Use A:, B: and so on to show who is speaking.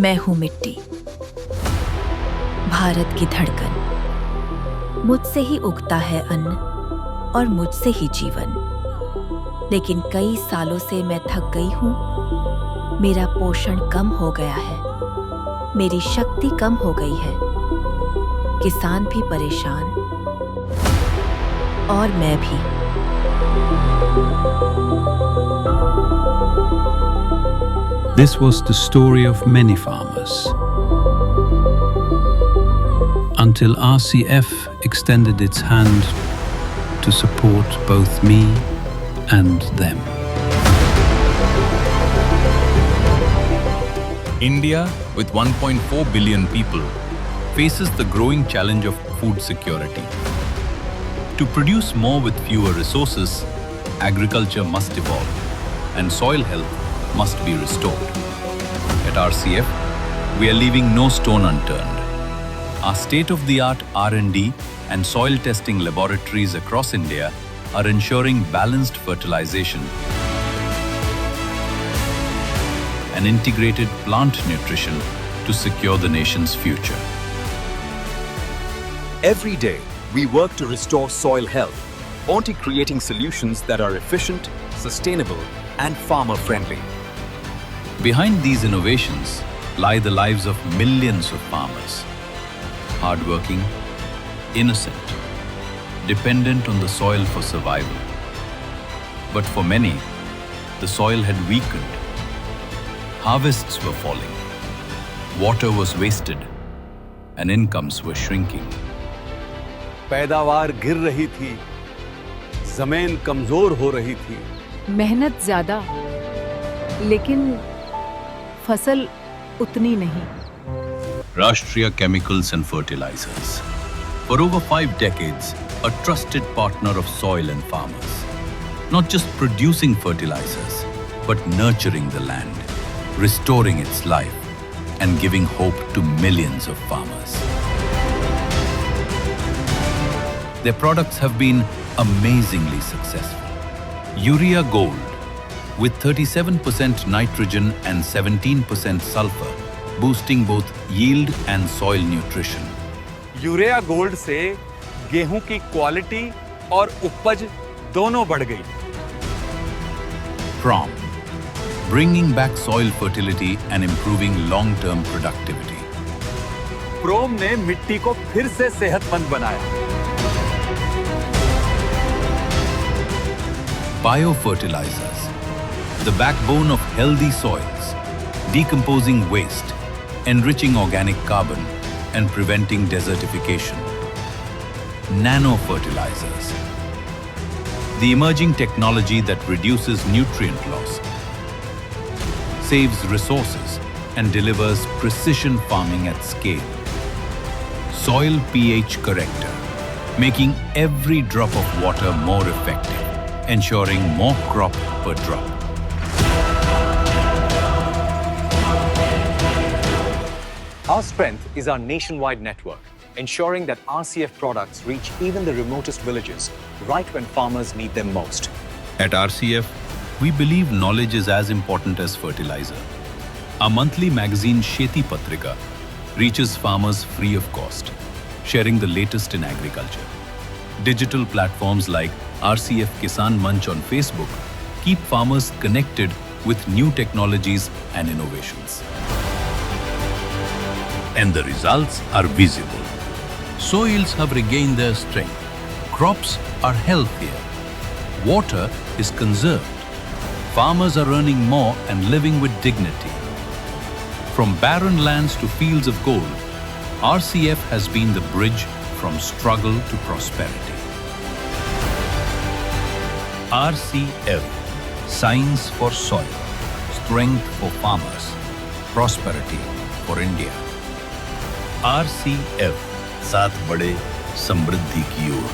A: मैं हूं मिट्टी, भारत की धड़कन। मुझसे ही उगता है अन्न और मुझसे ही जीवन। लेकिन कई सालों से मैं थक गई हूं। मेरा पोषण कम हो गया है, मेरी शक्ति कम हो गई है। किसान भी परेशान और मैं भी।
B: This was the story of many farmers. Until RCF extended its hand to support both me and them.
C: India, with 1.4 billion people, faces the growing challenge of food security. To produce more with fewer resources, agriculture must evolve, and soil health must be restored. At RCF, we are leaving no stone unturned. Our state-of-the-art R&D and soil testing laboratories across India are ensuring balanced fertilization and integrated plant nutrition to secure the nation's future.
D: Every day, we work to restore soil health, only creating solutions that are efficient, sustainable, and farmer-friendly.
C: Behind these innovations lie the lives of millions of farmers. Hardworking, innocent, dependent on the soil for survival. But for many, the soil had weakened. Harvests were falling, water was wasted, and incomes were shrinking.
E: पैदावार गिर रही थी, जमीन कमजोर हो रही थी।
F: मेहनत ज्यादा, लेकिन फसल उतनी नहीं।
C: Rashtriya Chemicals and Fertilizers. For over 5 decades, a trusted partner of soil and farmers. Not just producing fertilizers, but nurturing the land, restoring its life, and giving hope to millions of farmers. Their products have been amazingly successful. Urea Gold, with 37% nitrogen and 17% sulfur, boosting both yield and soil nutrition.
E: Urea gold से गेहूं की quality और उपज दोनों बढ़ गई।
C: Prom, bringing back soil fertility and improving long-term productivity.
E: प्रोम ने मिट्टी को फिर से सेहतमंद बनाया।
C: Biofertilizers, the backbone of healthy soils, decomposing waste, enriching organic carbon, and preventing desertification. Nanofertilizers, the emerging technology that reduces nutrient loss, saves resources, and delivers precision farming at scale. Soil pH corrector, making every drop of water more effective, ensuring more crop per drop.
G: Our strength is our nationwide network, ensuring that RCF products reach even the remotest villages, right when farmers need them most.
C: At RCF, we believe knowledge is as important as fertilizer. Our monthly magazine Sheti Patrika reaches farmers free of cost, sharing the latest in agriculture. Digital platforms like RCF Kisan Manch on Facebook keep farmers connected with new technologies and innovations. And the results are visible. Soils have regained their strength. Crops are healthier. Water is conserved. Farmers are earning more and living with dignity. From barren lands to fields of gold, RCF has been the bridge from struggle to prosperity. RCF, science for soil, strength for farmers, prosperity for India. RCF, साथ बढ़े समृद्धि की ओर।